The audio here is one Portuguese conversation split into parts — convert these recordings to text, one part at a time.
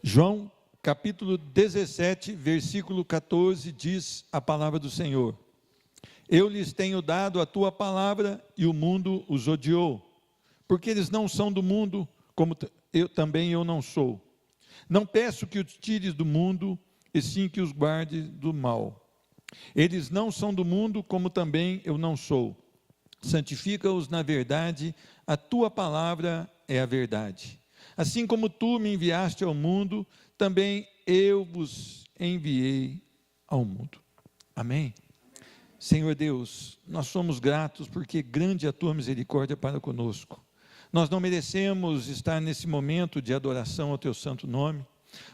João, capítulo 17, versículo 14, diz a palavra do Senhor: Eu lhes tenho dado a tua palavra e o mundo os odiou, porque eles não são do mundo, como eu não sou. Não peço que os tires do mundo, e sim que os guardes do mal. Eles não são do mundo, como também eu não sou. Santifica-os na verdade, a tua palavra é a verdade. Assim como tu me enviaste ao mundo, também eu vos enviei ao mundo. Amém? Senhor Deus, nós somos gratos porque grande é a tua misericórdia para conosco. Nós não merecemos estar nesse momento de adoração ao teu santo nome.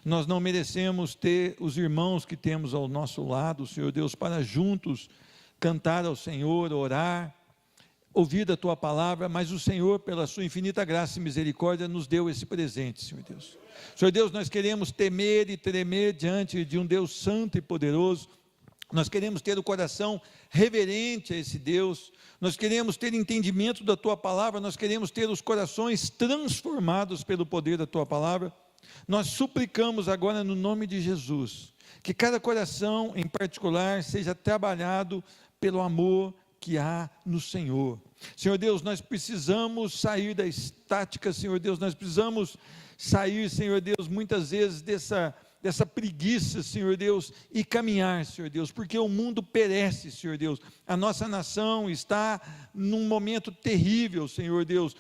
Nós não merecemos ter os irmãos que temos ao nosso lado, Senhor Deus, para juntos cantar ao Senhor, orar, ouvir da tua palavra, mas o Senhor, pela sua infinita graça e misericórdia, nos deu esse presente, Senhor Deus. Senhor Deus, nós queremos temer e tremer diante de um Deus santo e poderoso. Nós queremos ter o coração reverente a esse Deus, nós queremos ter entendimento da tua palavra, nós queremos ter os corações transformados pelo poder da tua palavra. Nós suplicamos agora no nome de Jesus, que cada coração em particular seja trabalhado pelo amor que há no Senhor. Senhor Deus, nós precisamos sair da estática, Senhor Deus, nós precisamos sair, Senhor Deus, muitas vezes dessa preguiça, Senhor Deus, e caminhar, Senhor Deus, porque o mundo perece, Senhor Deus, a nossa nação está num momento terrível, Senhor Deus,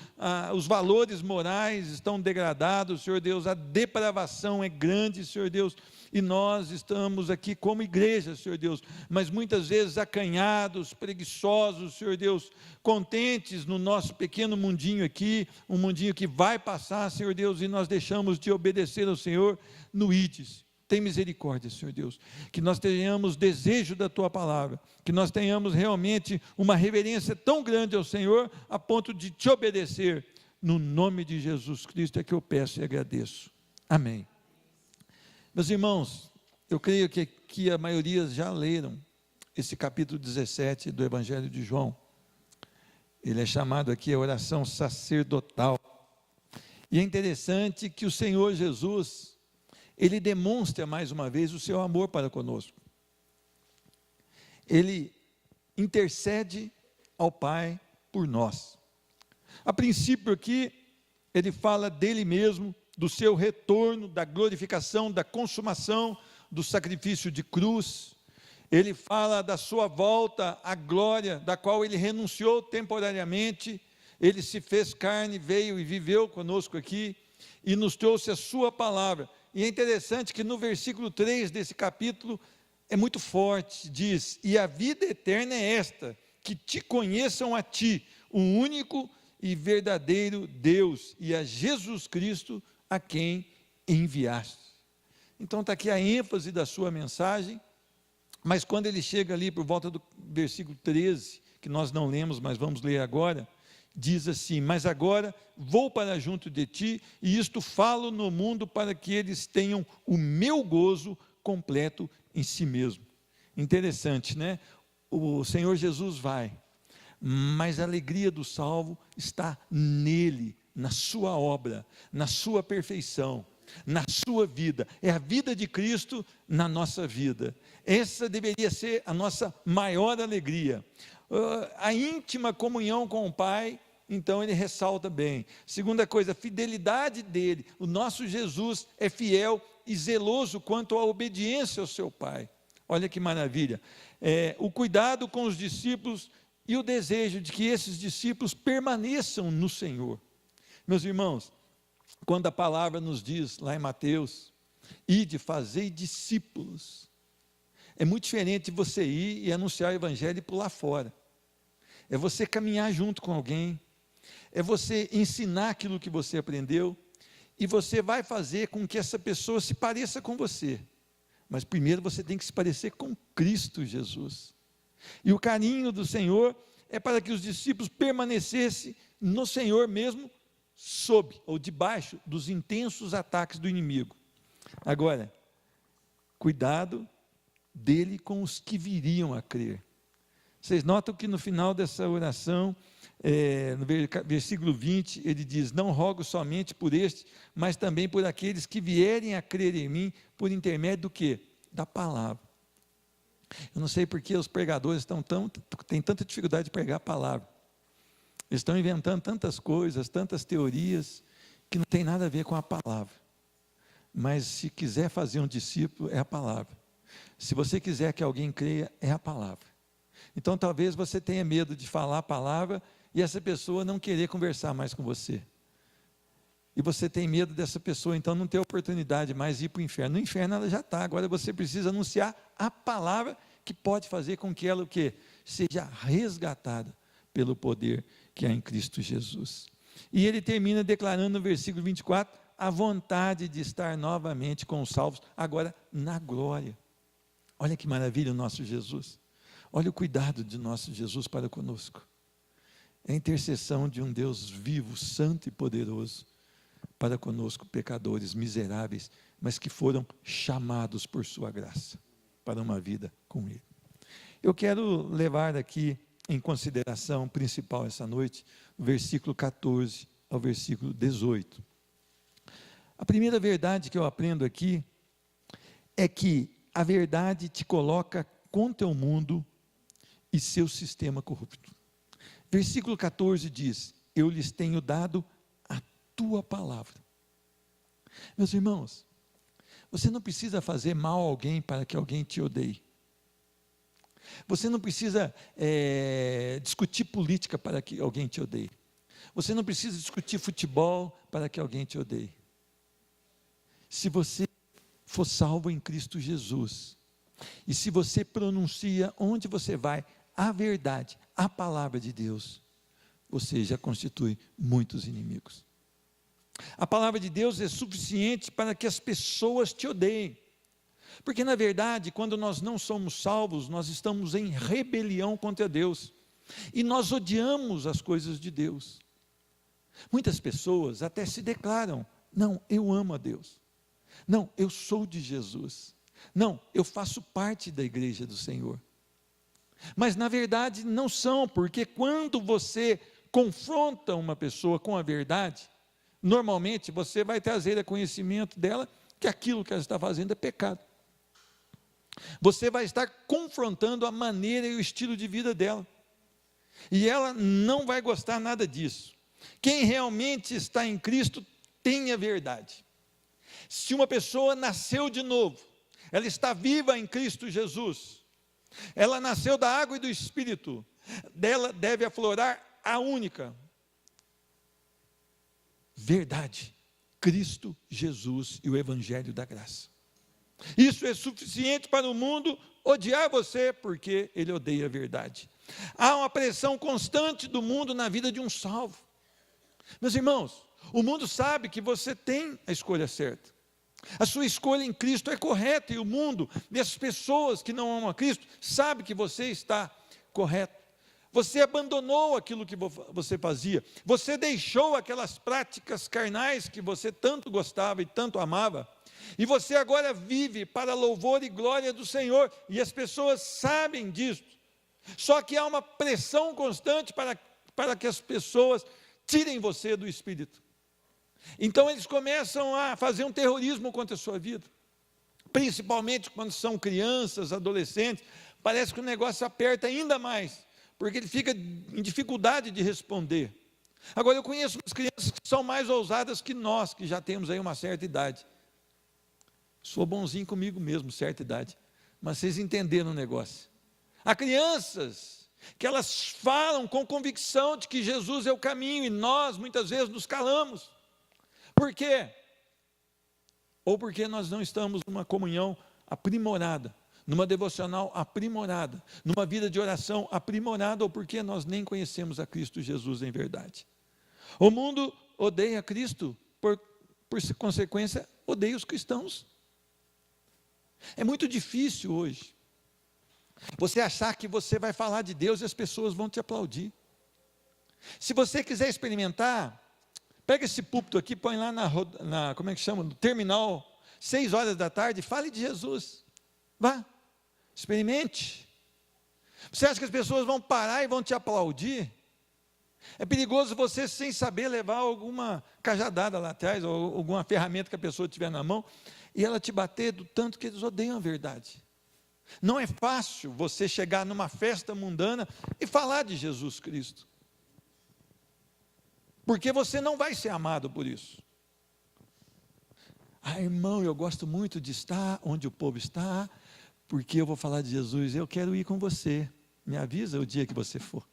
os valores morais estão degradados, Senhor Deus, a depravação é grande, Senhor Deus, e nós estamos aqui como igreja, Senhor Deus, mas muitas vezes acanhados, preguiçosos, Senhor Deus, contentes no nosso pequeno mundinho aqui, um mundinho que vai passar, Senhor Deus, e nós deixamos de obedecer ao Senhor no IDES. Tem misericórdia, Senhor Deus, que nós tenhamos desejo da tua palavra, que nós tenhamos realmente uma reverência tão grande ao Senhor, a ponto de te obedecer, no nome de Jesus Cristo é que eu peço e agradeço, amém. Meus irmãos, eu creio que aqui a maioria já leram esse capítulo 17 do Evangelho de João. Ele é chamado aqui a oração sacerdotal. E é interessante que o Senhor Jesus, ele demonstra mais uma vez o seu amor para conosco. Ele intercede ao Pai por nós. A princípio aqui, ele fala dele mesmo, do seu retorno, da glorificação, da consumação do sacrifício de cruz. Ele fala da sua volta à glória, da qual ele renunciou temporariamente. Ele se fez carne, veio e viveu conosco aqui, e nos trouxe a sua palavra. E é interessante que no versículo 3 desse capítulo, é muito forte, diz: e a vida eterna é esta, que te conheçam a ti, o único e verdadeiro Deus, e a Jesus Cristo, a quem enviaste. Então está aqui a ênfase da sua mensagem, mas quando ele chega ali por volta do versículo 13, que nós não lemos, mas vamos ler agora, diz assim: mas agora vou para junto de ti, e isto falo no mundo para que eles tenham o meu gozo completo em si mesmo. Interessante, né? O Senhor Jesus vai, mas a alegria do salvo está nele, na sua obra, na sua perfeição, na sua vida. É a vida de Cristo na nossa vida. Essa deveria ser a nossa maior alegria. A íntima comunhão com o Pai, então ele ressalta bem. Segunda coisa, a fidelidade dele. O nosso Jesus é fiel e zeloso quanto à obediência ao seu Pai. Olha que maravilha. O cuidado com os discípulos e o desejo de que esses discípulos permaneçam no Senhor. Meus irmãos, quando a palavra nos diz, lá em Mateus, ide, fazei discípulos, é muito diferente de você ir e anunciar o evangelho e pular fora. É você caminhar junto com alguém, é você ensinar aquilo que você aprendeu, e você vai fazer com que essa pessoa se pareça com você, mas primeiro você tem que se parecer com Cristo Jesus, e o carinho do Senhor é para que os discípulos permanecessem no Senhor mesmo, sob ou debaixo dos intensos ataques do inimigo. Agora, cuidado dele com os que viriam a crer. Vocês notam que no final dessa oração, no versículo 20, ele diz: não rogo somente por este, mas também por aqueles que vierem a crer em mim, por intermédio do quê? Da palavra. Eu não sei porque os pregadores têm tanta dificuldade de pregar a palavra. Eles estão inventando tantas coisas, tantas teorias, que não tem nada a ver com a palavra. Mas se quiser fazer um discípulo, é a palavra. Se você quiser que alguém creia, é a palavra. Então talvez você tenha medo de falar a palavra e essa pessoa não querer conversar mais com você. E você tem medo dessa pessoa, então não ter oportunidade mais de ir para o inferno. No inferno ela já está, agora você precisa anunciar a palavra que pode fazer com que ela o quê? Seja resgatada pelo poder que há em Cristo Jesus. E ele termina declarando no versículo 24, a vontade de estar novamente com os salvos, agora na glória. Olha que maravilha o nosso Jesus. Olha o cuidado de nosso Jesus para conosco. É a intercessão de um Deus vivo, santo e poderoso, para conosco, pecadores miseráveis, mas que foram chamados por sua graça, para uma vida com Ele. Eu quero levar aqui em consideração principal essa noite, o versículo 14 ao versículo 18. A primeira verdade que eu aprendo aqui é que a verdade te coloca contra o mundo e seu sistema corrupto. Versículo 14 diz: eu lhes tenho dado a tua palavra. Meus irmãos, você não precisa fazer mal a alguém para que alguém te odeie. Você não precisa discutir política para que alguém te odeie. Você não precisa discutir futebol para que alguém te odeie. Se você for salvo em Cristo Jesus, e se você pronuncia onde você vai a verdade, a palavra de Deus, você já constitui muitos inimigos. A palavra de Deus é suficiente para que as pessoas te odeiem. Porque na verdade, quando nós não somos salvos, nós estamos em rebelião contra Deus. E nós odiamos as coisas de Deus. Muitas pessoas até se declaram: não, eu amo a Deus. Não, eu sou de Jesus. Não, eu faço parte da igreja do Senhor. Mas na verdade não são, porque quando você confronta uma pessoa com a verdade, normalmente você vai trazer a conhecimento dela que aquilo que ela está fazendo é pecado. Você vai estar confrontando a maneira e o estilo de vida dela. E ela não vai gostar nada disso. Quem realmente está em Cristo tem a verdade. Se uma pessoa nasceu de novo, ela está viva em Cristo Jesus, ela nasceu da água e do Espírito, dela deve aflorar a única verdade: Cristo Jesus e o Evangelho da graça. Isso é suficiente para o mundo odiar você, porque ele odeia a verdade. Há uma pressão constante do mundo na vida de um salvo. Meus irmãos, o mundo sabe que você tem a escolha certa. A sua escolha em Cristo é correta, e o mundo, e as pessoas que não amam a Cristo, sabem que você está correto. Você abandonou aquilo que você fazia, você deixou aquelas práticas carnais que você tanto gostava e tanto amava, e você agora vive para louvor e glória do Senhor, e as pessoas sabem disso. Só que há uma pressão constante para que as pessoas tirem você do Espírito. Então eles começam a fazer um terrorismo contra a sua vida, principalmente quando são crianças, adolescentes. Parece que o negócio aperta ainda mais, porque ele fica em dificuldade de responder. Agora eu conheço umas crianças que são mais ousadas que nós, que já temos aí uma certa idade. Sou bonzinho comigo mesmo, certa idade, mas vocês entenderam o negócio. Há crianças que elas falam com convicção de que Jesus é o caminho, e nós muitas vezes nos calamos. Por quê? Ou porque nós não estamos numa comunhão aprimorada, numa devocional aprimorada, numa vida de oração aprimorada, ou porque nós nem conhecemos a Cristo Jesus em verdade. O mundo odeia Cristo, por consequência, odeia os cristãos. É muito difícil hoje você achar que você vai falar de Deus e as pessoas vão te aplaudir. Se você quiser experimentar, pega esse púlpito aqui, põe lá como é que chama? No terminal, 6 horas da tarde, fale de Jesus. Vá, experimente. Você acha que as pessoas vão parar e vão te aplaudir? É perigoso você, sem saber, levar alguma cajadada lá atrás, ou alguma ferramenta que a pessoa tiver na mão, e ela te bater do tanto que eles odeiam a verdade. Não é fácil você chegar numa festa mundana e falar de Jesus Cristo, porque você não vai ser amado por isso. Ah, irmão, eu gosto muito de estar onde o povo está, porque eu vou falar de Jesus, eu quero ir com você, me avisa o dia que você for.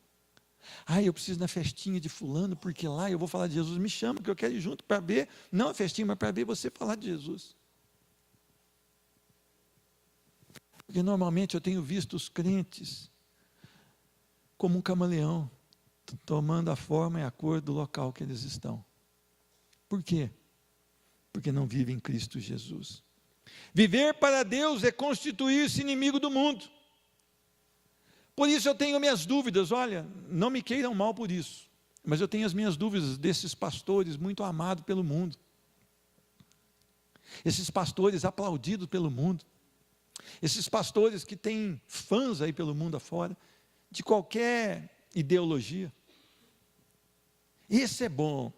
Ah, eu preciso ir na festinha de fulano, porque lá eu vou falar de Jesus, me chama, que eu quero ir junto para ver, não a festinha, mas para ver você falar de Jesus. Porque normalmente eu tenho visto os crentes como um camaleão, tomando a forma e a cor do local que eles estão. Por quê? Porque não vivem em Cristo Jesus. Viver para Deus é constituir-se inimigo do mundo. Por isso eu tenho minhas dúvidas, olha, não me queiram mal por isso, mas eu tenho as minhas dúvidas desses pastores muito amados pelo mundo. Esses pastores aplaudidos pelo mundo. Esses pastores que têm fãs aí pelo mundo afora, de qualquer ideologia. Esse é bom.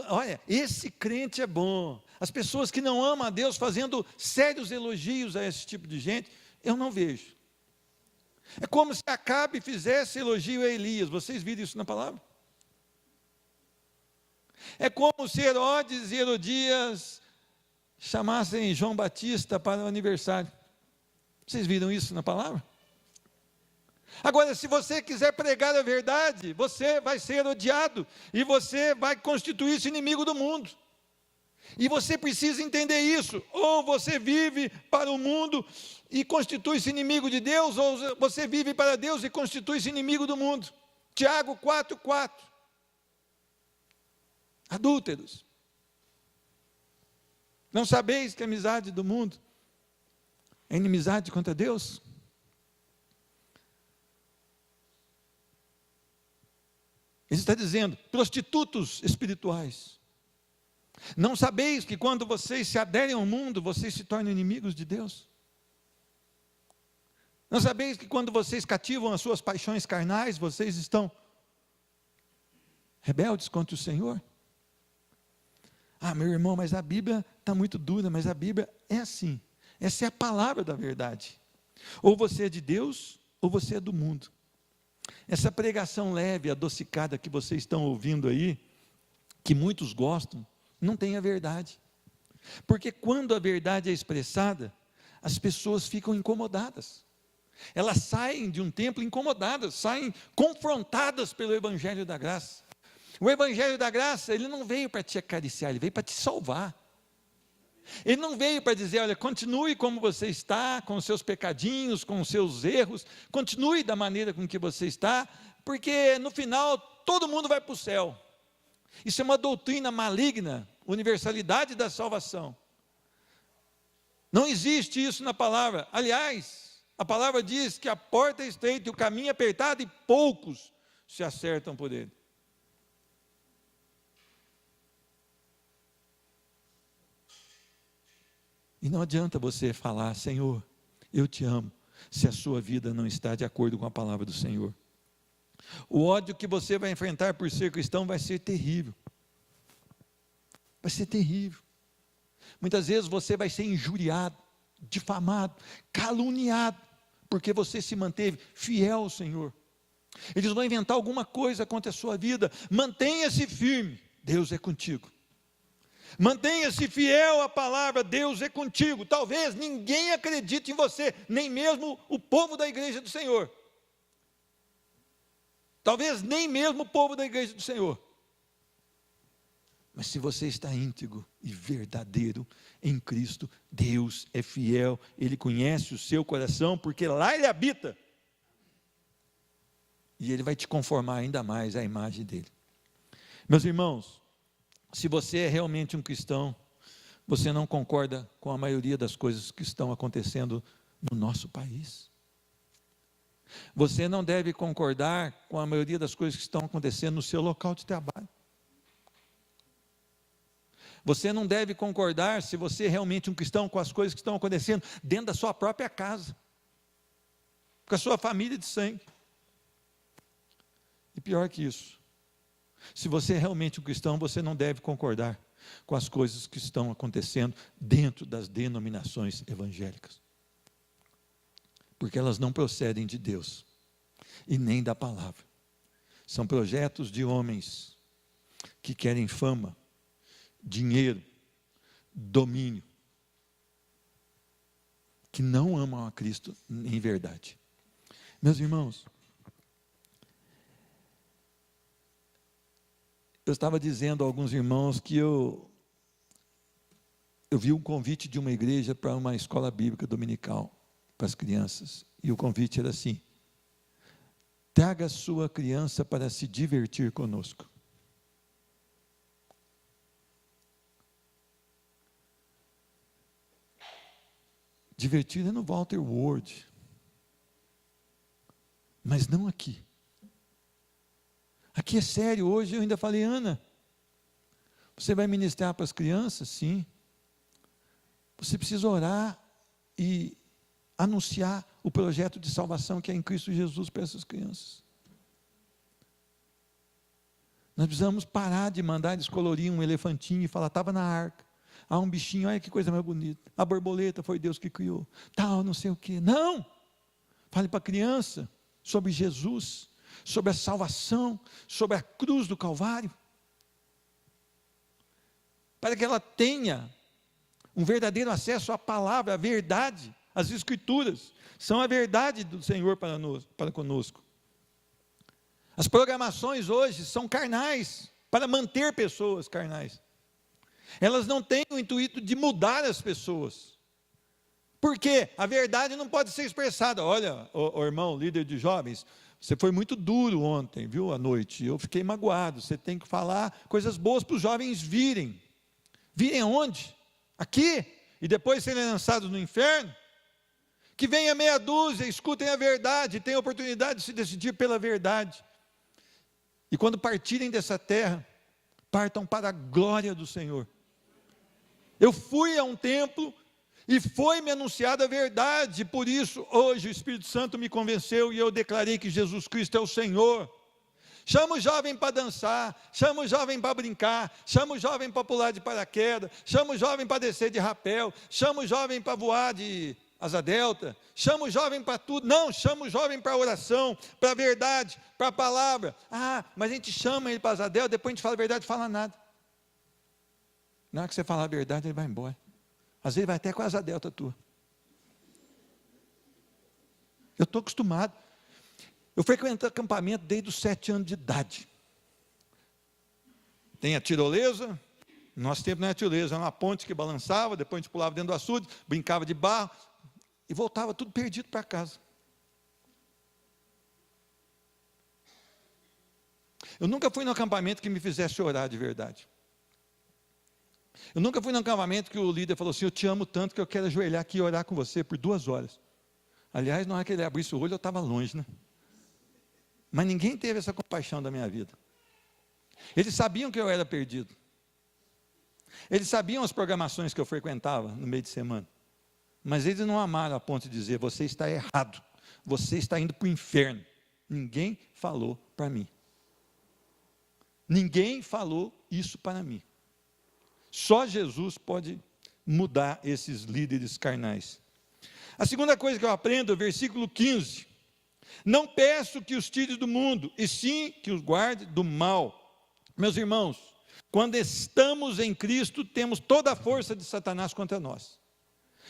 Olha, esse crente é bom. As pessoas que não amam a Deus fazendo sérios elogios a esse tipo de gente, eu não vejo. É como se Acabe fizesse elogio a Elias. Vocês viram isso na palavra? É como se Herodes e Herodias chamassem João Batista para o aniversário. Vocês viram isso na palavra? Agora, se você quiser pregar a verdade, você vai ser odiado e você vai constituir-se inimigo do mundo. E você precisa entender isso. Ou você vive para o mundo e constitui-se inimigo de Deus, ou você vive para Deus e constitui-se inimigo do mundo. Tiago 4,4. Adúlteros. Não sabeis que a amizade do mundo é inimizade contra Deus? Ele está dizendo, prostitutos espirituais. Não sabeis que quando vocês se aderem ao mundo, vocês se tornam inimigos de Deus? Não sabeis que quando vocês cativam as suas paixões carnais, vocês estão rebeldes contra o Senhor? Ah, meu irmão, mas a Bíblia está muito dura, mas a Bíblia é assim. Essa é a palavra da verdade. Ou você é de Deus, ou você é do mundo. Essa pregação leve, adocicada que vocês estão ouvindo aí, que muitos gostam, não tem a verdade. Porque quando a verdade é expressada, as pessoas ficam incomodadas. Elas saem de um templo incomodadas, saem confrontadas pelo Evangelho da Graça. O Evangelho da Graça, ele não veio para te acariciar, ele veio para te salvar. Ele não veio para dizer, olha, continue como você está, com os seus pecadinhos, com os seus erros, continue da maneira com que você está, porque no final todo mundo vai para o céu. Isso é uma doutrina maligna, universalidade da salvação. Não existe isso na palavra. Aliás, a palavra diz que a porta é estreita e o caminho é apertado e poucos se acertam por ele. E não adianta você falar, Senhor, eu te amo, se a sua vida não está de acordo com a palavra do Senhor. O ódio que você vai enfrentar por ser cristão vai ser terrível. Vai ser terrível. Muitas vezes você vai ser injuriado, difamado, caluniado, porque você se manteve fiel ao Senhor. Eles vão inventar alguma coisa contra a sua vida. Mantenha-se firme, Deus é contigo. Mantenha-se fiel à palavra, Deus é contigo. Talvez ninguém acredite em você, nem mesmo o povo da igreja do Senhor. Talvez nem mesmo o povo da igreja do Senhor. Mas se você está íntegro e verdadeiro em Cristo, Deus é fiel, Ele conhece o seu coração, porque lá Ele habita. E Ele vai te conformar ainda mais à imagem dEle. Meus irmãos, se você é realmente um cristão, você não concorda com a maioria das coisas que estão acontecendo no nosso país. Você não deve concordar com a maioria das coisas que estão acontecendo no seu local de trabalho. Você não deve concordar, se você é realmente um cristão, com as coisas que estão acontecendo dentro da sua própria casa, com a sua família de sangue. pior que isso, se você é realmente um cristão, você não deve concordar com as coisas que estão acontecendo dentro das denominações evangélicas, porque elas não procedem de Deus e nem da palavra. São projetos de homens que querem fama, dinheiro, domínio, que não amam a Cristo em verdade. Meus irmãos, eu estava dizendo a alguns irmãos que eu vi um convite de uma igreja para uma escola bíblica dominical para as crianças, e o convite era assim: traga a sua criança para se divertir conosco. Divertir é no Walter Ward, mas não aqui. Aqui é sério. Hoje eu ainda falei: Ana, você vai ministrar para as crianças? Sim. Você precisa orar e anunciar o projeto de salvação que é em Cristo Jesus para essas crianças. Nós precisamos parar de mandar eles colorir um elefantinho e falar: estava na arca, há um bichinho, olha que coisa mais bonita, a borboleta foi Deus que criou, tal, não sei o que. Não! Fale para a criança sobre Jesus, sobre a salvação, sobre a cruz do Calvário, para que ela tenha um verdadeiro acesso à palavra, à verdade. As Escrituras são a verdade do Senhor para conosco. As programações hoje são carnais, para manter pessoas carnais. Elas não têm o intuito de mudar as pessoas. Por quê? A verdade não pode ser expressada. Olha, o irmão, líder de jovens, você foi muito duro ontem, viu, à noite. Eu fiquei magoado. Você tem que falar coisas boas para os jovens virem. Virem aonde? Aqui. E depois serem lançados no inferno? Que venha meia dúzia, escutem a verdade, tenham a oportunidade de se decidir pela verdade. E quando partirem dessa terra, partam para a glória do Senhor. Eu fui a um templo e foi-me anunciada a verdade, por isso hoje o Espírito Santo me convenceu e eu declarei que Jesus Cristo é o Senhor. Chama o jovem para dançar, chama o jovem para brincar, chama o jovem para pular de paraquedas, chama o jovem para descer de rapel, chama o jovem para voar de asa delta, chama o jovem para tudo. Não, chama o jovem para a oração, para a verdade, para a palavra. Ah, mas a gente chama ele para asa delta, depois a gente fala a verdade e fala nada. Na hora que você falar a verdade, ele vai embora. Às vezes vai até com a asa delta tua. Eu estou acostumado. Eu frequento acampamento desde os 7 anos de idade. Tem a tirolesa. Nosso tempo não era tirolesa, era uma ponte que balançava, depois a gente pulava dentro do açude, brincava de barro, e voltava tudo perdido para casa. Eu nunca fui no acampamento que me fizesse orar de verdade. Eu nunca fui no acampamento que o líder falou assim: eu te amo tanto que eu quero ajoelhar aqui e orar com você por 2 horas. Aliás, na hora que ele abrisse o olho, eu estava longe, né? Mas ninguém teve essa compaixão da minha vida. Eles sabiam que eu era perdido. Eles sabiam as programações que eu frequentava no meio de semana. Mas eles não amaram a ponto de dizer: você está errado, você está indo para o inferno. Ninguém falou para mim. Ninguém falou isso para mim. Só Jesus pode mudar esses líderes carnais. A segunda coisa que eu aprendo, versículo 15. Não peço que os tire do mundo, e sim que os guarde do mal. Meus irmãos, quando estamos em Cristo, temos toda a força de Satanás contra nós.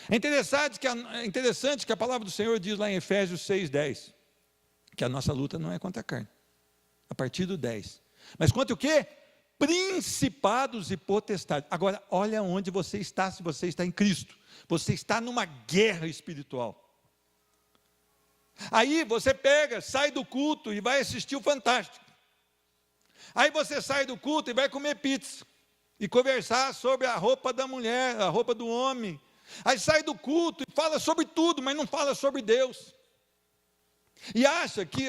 É interessante que a palavra do Senhor diz lá em Efésios 6:10, que a nossa luta não é contra a carne, a partir do 10. Mas contra o quê? Principados e potestades. Agora, olha onde você está, se você está em Cristo. Você está numa guerra espiritual. Aí você pega, sai do culto e vai assistir o Fantástico. Aí você sai do culto e vai comer pizza e conversar sobre a roupa da mulher, a roupa do homem. Aí sai do culto e fala sobre tudo, mas não fala sobre Deus. E acha que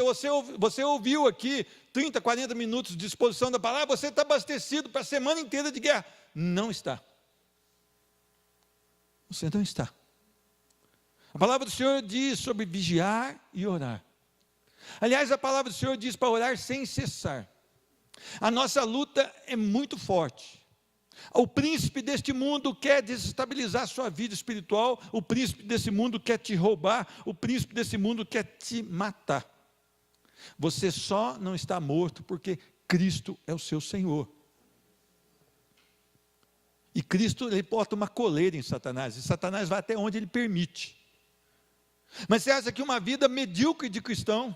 você ouviu aqui 30, 40 minutos de exposição da palavra, você está abastecido para a semana inteira de guerra. Não está. Você não está. A palavra do Senhor diz sobre vigiar e orar. Aliás, a palavra do Senhor diz para orar sem cessar. A nossa luta é muito forte. O príncipe deste mundo quer desestabilizar a sua vida espiritual, o príncipe desse mundo quer te roubar, o príncipe desse mundo quer te matar. Você só não está morto porque Cristo é o seu Senhor. E Cristo, ele bota uma coleira em Satanás, e Satanás vai até onde ele permite. Mas você acha que uma vida medíocre de cristão,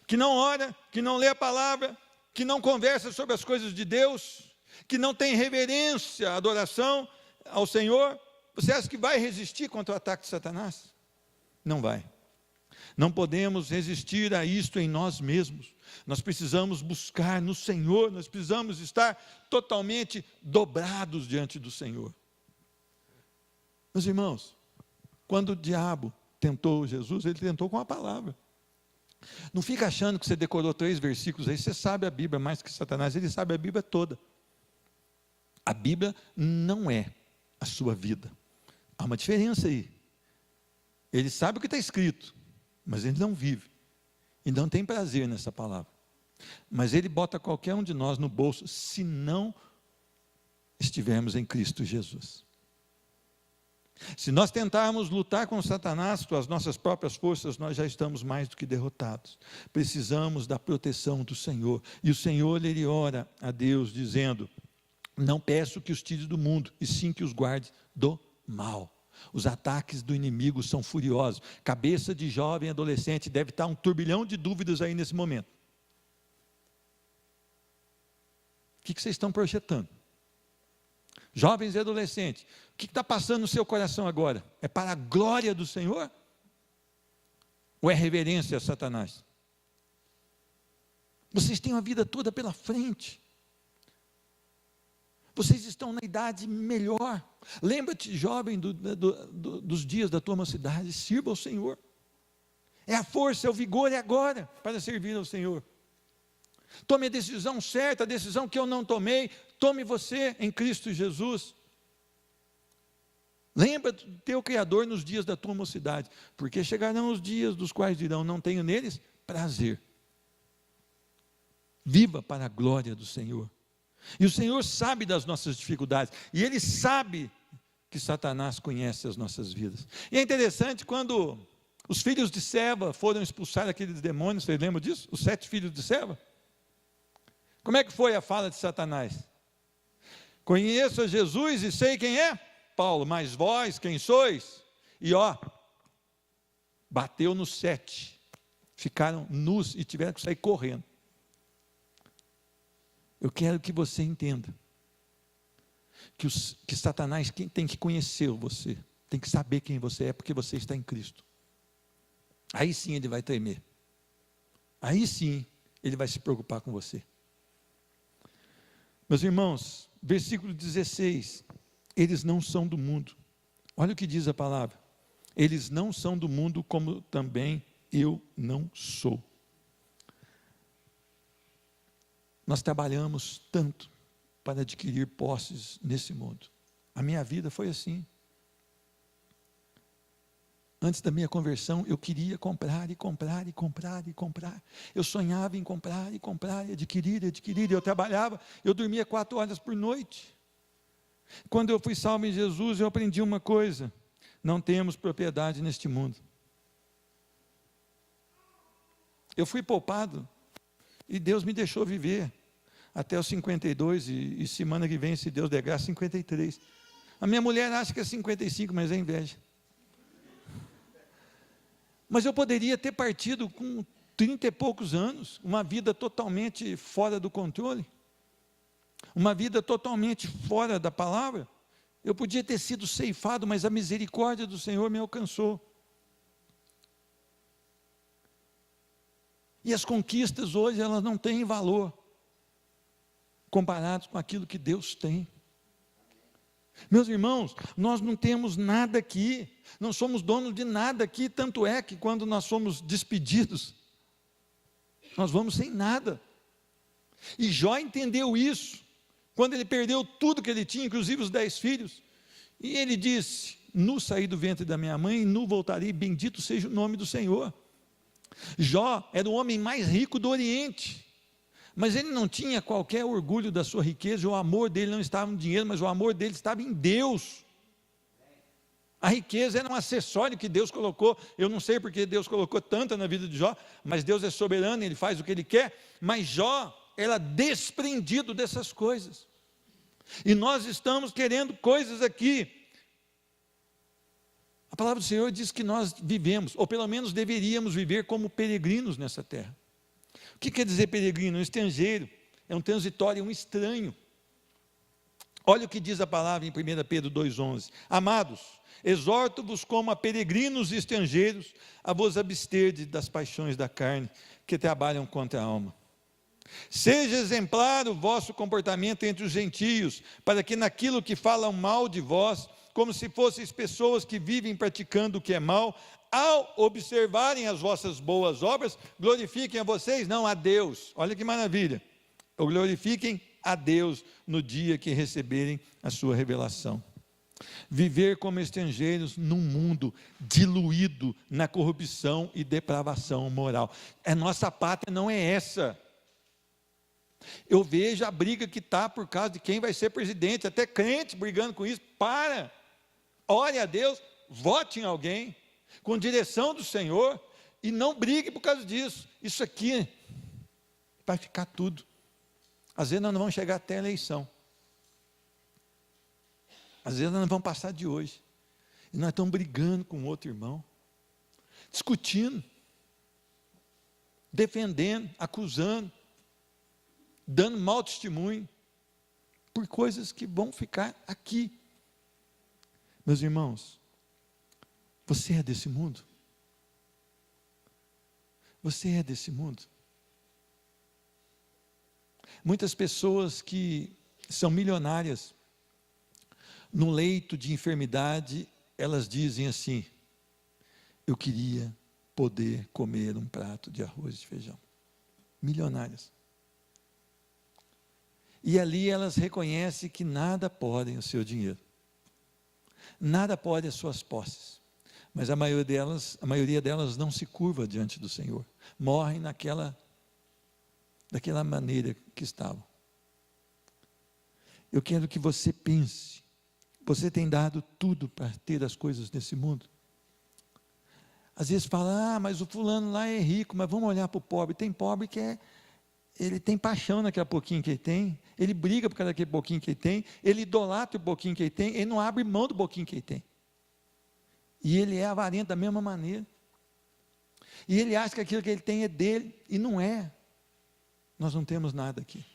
que não ora, que não lê a palavra, que não conversa sobre as coisas de Deus, que não tem reverência, adoração ao Senhor, você acha que vai resistir contra o ataque de Satanás? Não vai. Não podemos resistir a isto em nós mesmos. Nós precisamos buscar no Senhor, nós precisamos estar totalmente dobrados diante do Senhor. Meus irmãos, quando o diabo tentou Jesus, ele tentou com a palavra. Não fica achando que você decorou 3 versículos aí, você sabe a Bíblia mais que Satanás, ele sabe a Bíblia toda. A Bíblia não é a sua vida. Há uma diferença aí. Ele sabe o que está escrito, mas ele não vive. E não tem prazer nessa palavra. Mas ele bota qualquer um de nós no bolso, se não estivermos em Cristo Jesus. Se nós tentarmos lutar com Satanás com as nossas próprias forças, nós já estamos mais do que derrotados. Precisamos da proteção do Senhor. E o Senhor, ele ora a Deus, dizendo: não peço que os tire do mundo, e sim que os guarde do mal. Os ataques do inimigo são furiosos. Cabeça de jovem adolescente deve estar um turbilhão de dúvidas aí nesse momento. O que vocês estão projetando? Jovens e adolescentes, o que está passando no seu coração agora? É para a glória do Senhor? Ou é reverência a Satanás? Vocês têm a vida toda pela frente. Vocês estão na idade melhor. Lembra-te, jovem, dos dias da tua mocidade. Sirva ao Senhor. É a força, é o vigor, é agora para servir ao Senhor. Tome a decisão certa, a decisão que eu não tomei. Tome você em Cristo Jesus. Lembra do teu Criador nos dias da tua mocidade, porque chegarão os dias dos quais dirão: não tenho neles prazer. Viva para a glória do Senhor. E o Senhor sabe das nossas dificuldades, e Ele sabe que Satanás conhece as nossas vidas. E é interessante, quando os filhos de Seva foram expulsar aqueles demônios, vocês lembram disso? Os 7 filhos de Seva. Como é que foi a fala de Satanás? Conheço a Jesus e sei quem é Paulo, mas vós quem sois? E bateu nos 7, ficaram nus e tiveram que sair correndo. Eu quero que você entenda que Satanás tem que conhecer você, tem que saber quem você é, porque você está em Cristo. Aí sim ele vai tremer, aí sim ele vai se preocupar com você. Meus irmãos, versículo 16, eles não são do mundo. Olha o que diz a palavra: eles não são do mundo, como também eu não sou. Nós trabalhamos tanto para adquirir posses nesse mundo. A minha vida foi assim. Antes da minha conversão, eu queria comprar e comprar e comprar e comprar. Eu sonhava em comprar e comprar, e adquirir. Eu trabalhava, eu dormia 4 horas por noite. Quando eu fui salvo em Jesus, eu aprendi uma coisa: não temos propriedade neste mundo. Eu fui poupado, e Deus me deixou viver até os 52, e semana que vem, se Deus der graça, 53. A minha mulher acha que é 55, mas é inveja. Mas eu poderia ter partido com 30 e poucos anos, uma vida totalmente fora do controle, uma vida totalmente fora da palavra. Eu podia ter sido ceifado, mas a misericórdia do Senhor me alcançou. E as conquistas hoje, elas não têm valor comparados com aquilo que Deus tem. Meus irmãos, nós não temos nada aqui, não somos donos de nada aqui, tanto é que quando nós somos despedidos, nós vamos sem nada. E Jó entendeu isso, quando ele perdeu tudo que ele tinha, inclusive os 10 filhos, e ele disse: nu saí do ventre da minha mãe, e nu voltarei, bendito seja o nome do Senhor. Jó era o homem mais rico do Oriente, mas ele não tinha qualquer orgulho da sua riqueza. O amor dele não estava no dinheiro, mas o amor dele estava em Deus. A riqueza era um acessório que Deus colocou. Eu não sei porque Deus colocou tanta na vida de Jó, mas Deus é soberano, Ele faz o que Ele quer. Mas Jó era desprendido dessas coisas, e nós estamos querendo coisas aqui. A palavra do Senhor diz que nós vivemos, ou pelo menos deveríamos viver como peregrinos nessa terra. O que quer dizer peregrino? Um estrangeiro, é um transitório, um estranho. Olha o que diz a palavra em 1 Pedro 2,11: amados, exorto-vos como a peregrinos e estrangeiros, a vos absterdes das paixões da carne, que trabalham contra a alma. Seja exemplar o vosso comportamento entre os gentios, para que naquilo que falam mal de vós, como se fosseis pessoas que vivem praticando o que é mal, ao observarem as vossas boas obras, glorifiquem a vocês, não a Deus. Olha que maravilha. Ou glorifiquem a Deus no dia que receberem a sua revelação. Viver como estrangeiros num mundo diluído na corrupção e depravação moral. A nossa pátria não é essa. Eu vejo a briga que está por causa de quem vai ser presidente, até crente brigando com isso. Ore a Deus, vote em alguém, com direção do Senhor, e não brigue por causa disso. Isso aqui vai ficar tudo. Às vezes nós não vamos chegar até a eleição. Às vezes nós não vamos passar de hoje. E nós estamos brigando com outro irmão, discutindo, defendendo, acusando, dando mau testemunho, por coisas que vão ficar aqui. Meus irmãos, você é desse mundo? Você é desse mundo? Muitas pessoas que são milionárias, no leito de enfermidade, elas dizem assim: eu queria poder comer um prato de arroz e feijão. Milionárias. E ali elas reconhecem que nada podem o seu dinheiro, nada pode as suas posses, mas a maioria delas não se curva diante do Senhor, morrem daquela maneira que estavam. Eu quero que você pense, você tem dado tudo para ter as coisas desse mundo? Às vezes fala, mas o fulano lá é rico, mas vamos olhar para o pobre. Tem pobre que ele tem paixão naquele pouquinho que ele tem, ele briga por causa daquele pouquinho que ele tem, ele idolatra o pouquinho que ele tem, ele não abre mão do pouquinho que ele tem. E ele é avarento da mesma maneira. E ele acha que aquilo que ele tem é dele, e não é. Nós não temos nada aqui.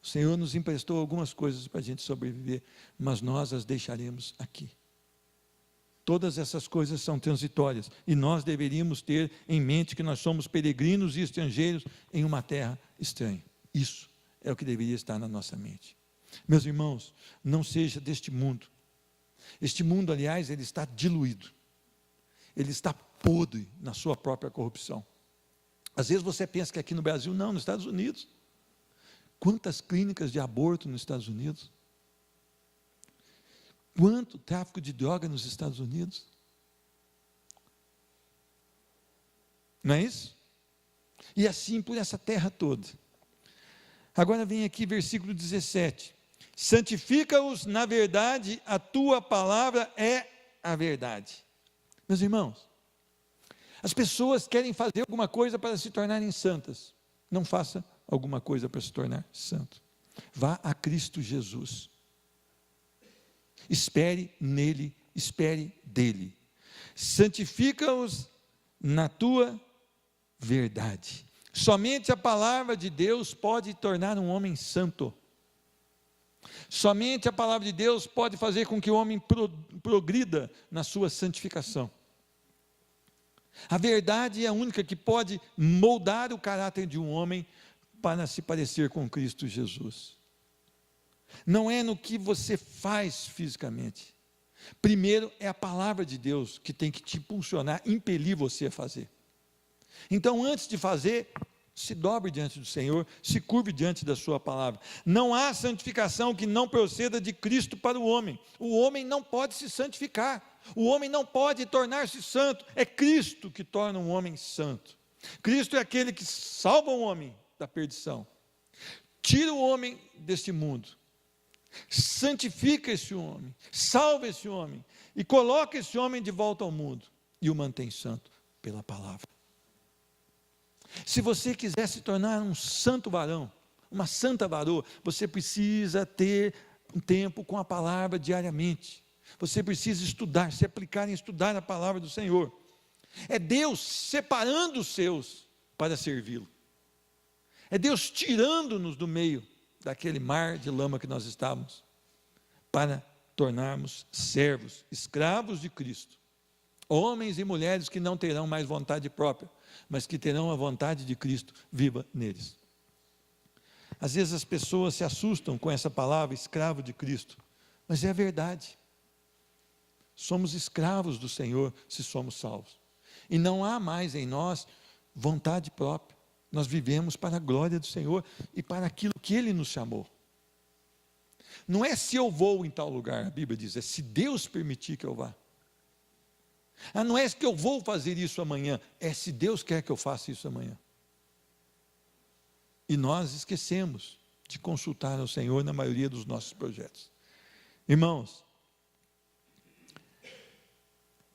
O Senhor nos emprestou algumas coisas para a gente sobreviver, mas nós as deixaremos aqui. Todas essas coisas são transitórias, e nós deveríamos ter em mente que nós somos peregrinos e estrangeiros em uma terra estranha. Isso é o que deveria estar na nossa mente. Meus irmãos, não seja deste mundo. Este mundo, aliás, ele está diluído. Ele está podre na sua própria corrupção. Às vezes você pensa que aqui no Brasil, não, nos Estados Unidos. Quantas clínicas de aborto nos Estados Unidos? Quanto tráfico de droga nos Estados Unidos? Não é isso? E assim por essa terra toda. Agora vem aqui versículo 17. Santifica-os na verdade, a tua palavra é a verdade. Meus irmãos, as pessoas querem fazer alguma coisa para se tornarem santas. Não faça alguma coisa para se tornar santo. Vá a Cristo Jesus. Espere nele, espere dele. Santifica-os na tua verdade. Somente a palavra de Deus pode tornar um homem santo. Somente a palavra de Deus pode fazer com que o homem progrida na sua santificação. A verdade é a única que pode moldar o caráter de um homem para se parecer com Cristo Jesus. Não é no que você faz fisicamente. Primeiro é a palavra de Deus que tem que te impulsionar, impelir você a fazer. Então, antes de fazer, se dobre diante do Senhor, se curve diante da sua palavra. Não há santificação que não proceda de Cristo para o homem. O homem não pode se santificar. O homem não pode tornar-se santo. É Cristo que torna um homem santo. Cristo é aquele que salva o homem da perdição, tira o homem deste mundo, santifica esse homem, salva esse homem e coloca esse homem de volta ao mundo e o mantém santo pela palavra. Se você quiser se tornar um santo varão, uma santa varoa, você precisa ter um tempo com a palavra diariamente. Você precisa estudar, se aplicar em estudar a palavra do Senhor. É Deus separando os seus para servi-lo. É Deus tirando-nos do meio daquele mar de lama que nós estávamos, para tornarmos servos, escravos de Cristo. Homens e mulheres que não terão mais vontade própria, mas que terão a vontade de Cristo viva neles. Às vezes as pessoas se assustam com essa palavra, escravo de Cristo, mas é a verdade. Somos escravos do Senhor se somos salvos. E não há mais em nós vontade própria. Nós vivemos para a glória do Senhor e para aquilo que Ele nos chamou. Não é se eu vou em tal lugar, a Bíblia diz, é se Deus permitir que eu vá. Não é que eu vou fazer isso amanhã, é se Deus quer que eu faça isso amanhã. E nós esquecemos de consultar ao Senhor na maioria dos nossos projetos. Irmãos,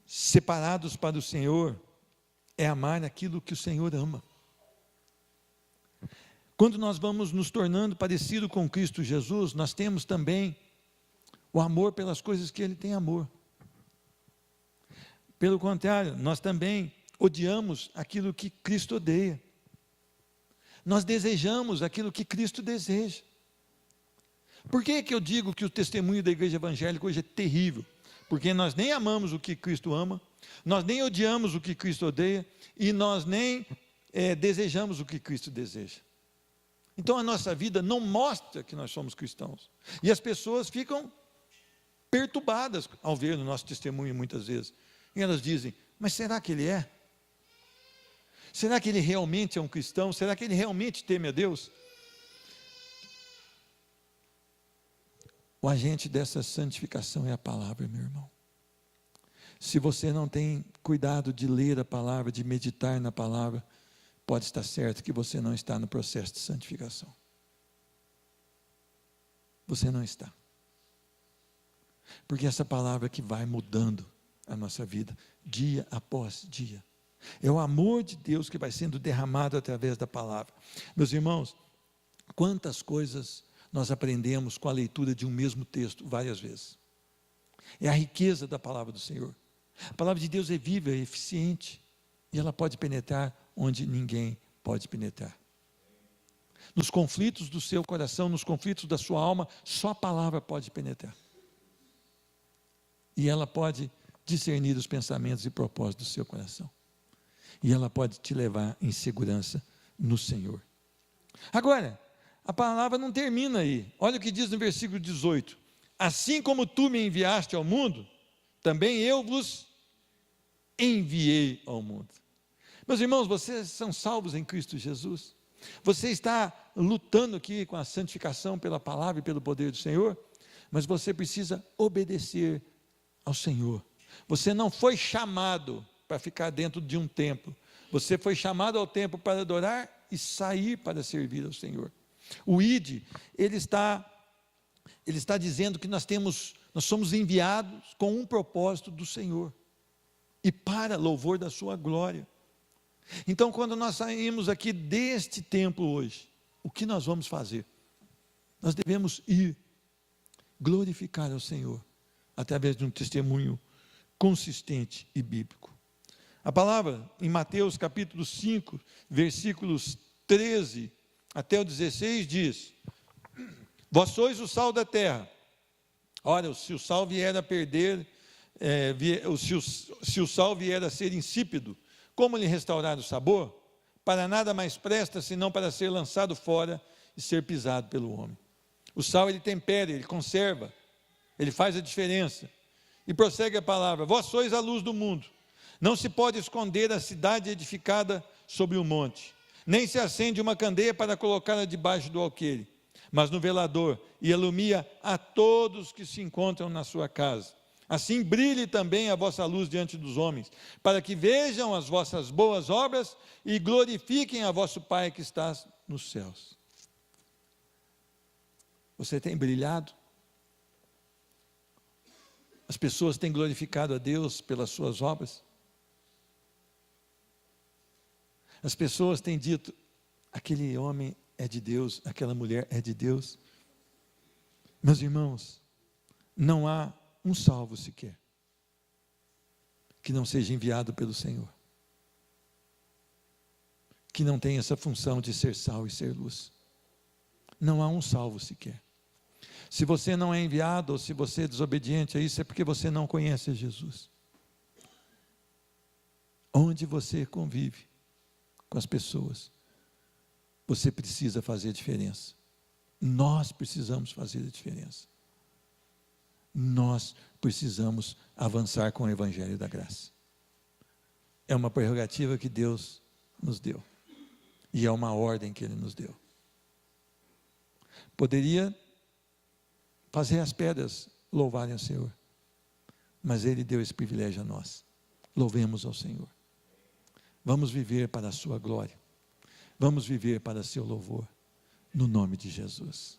separados para o Senhor é amar aquilo que o Senhor ama. Quando nós vamos nos tornando parecido com Cristo Jesus, nós temos também o amor pelas coisas que Ele tem amor. Pelo contrário, nós também odiamos aquilo que Cristo odeia. Nós desejamos aquilo que Cristo deseja. Por que eu digo que o testemunho da igreja evangélica hoje é terrível? Porque nós nem amamos o que Cristo ama, nós nem odiamos o que Cristo odeia, e nós nem desejamos o que Cristo deseja. Então a nossa vida não mostra que nós somos cristãos. E as pessoas ficam perturbadas ao ver o nosso testemunho muitas vezes. E elas dizem, mas será que ele é? Será que ele realmente é um cristão? Será que ele realmente teme a Deus? O agente dessa santificação é a palavra, meu irmão. Se você não tem cuidado de ler a palavra, de meditar na palavra, pode estar certo que você não está no processo de santificação. Você não está. Porque essa palavra que vai mudando a nossa vida, dia após dia. É o amor de Deus que vai sendo derramado através da palavra. Meus irmãos, quantas coisas nós aprendemos com a leitura de um mesmo texto várias vezes. É a riqueza da palavra do Senhor. A palavra de Deus é viva, é eficiente, e ela pode penetrar onde ninguém pode penetrar. Nos conflitos do seu coração, nos conflitos da sua alma, só a palavra pode penetrar. E ela pode discernir os pensamentos e propósitos do seu coração. E ela pode te levar em segurança no Senhor. Agora, a palavra não termina aí. Olha o que diz no versículo 18. Assim como tu me enviaste ao mundo, também eu vos enviei ao mundo. Meus irmãos, vocês são salvos em Cristo Jesus? Você está lutando aqui com a santificação pela palavra e pelo poder do Senhor? Mas você precisa obedecer ao Senhor. Você não foi chamado para ficar dentro de um templo. Você foi chamado ao templo para adorar e sair para servir ao Senhor. O ID, ele está dizendo que nós somos enviados com um propósito do Senhor e para louvor da sua glória. Então, quando nós saímos aqui deste templo hoje, o que nós vamos fazer? Nós devemos ir glorificar ao Senhor através de um testemunho consistente e bíblico. A palavra em Mateus capítulo 5, versículos 13 até o 16 diz: vós sois o sal da terra. Ora, se o sal vier a perder, se o sal vier a ser insípido, como lhe restaurar o sabor? Para nada mais presta, senão para ser lançado fora e ser pisado pelo homem. O sal, ele tempera, ele conserva, ele faz a diferença. E prossegue a palavra: vós sois a luz do mundo. Não se pode esconder a cidade edificada sobre o monte, nem se acende uma candeia para colocá-la debaixo do alqueire, mas no velador, e ilumina a todos que se encontram na sua casa. Assim brilhe também a vossa luz diante dos homens, para que vejam as vossas boas obras e glorifiquem a vosso Pai que está nos céus. Você tem brilhado? As pessoas têm glorificado a Deus pelas suas obras? As pessoas têm dito, aquele homem é de Deus, aquela mulher é de Deus. Meus irmãos, não há um salvo sequer que não seja enviado pelo Senhor, que não tenha essa função de ser sal e ser luz. Não há um salvo sequer. Se você não é enviado, ou se você é desobediente a isso, é porque você não conhece Jesus. Onde você convive com as pessoas, você precisa fazer a diferença. Nós precisamos fazer a diferença. Nós precisamos avançar com o Evangelho da Graça. É uma prerrogativa que Deus nos deu. E é uma ordem que Ele nos deu. Poderia fazer as pedras louvarem ao Senhor, mas Ele deu esse privilégio a nós. Louvemos ao Senhor. Vamos viver para a sua glória. Vamos viver para seu louvor. No nome de Jesus.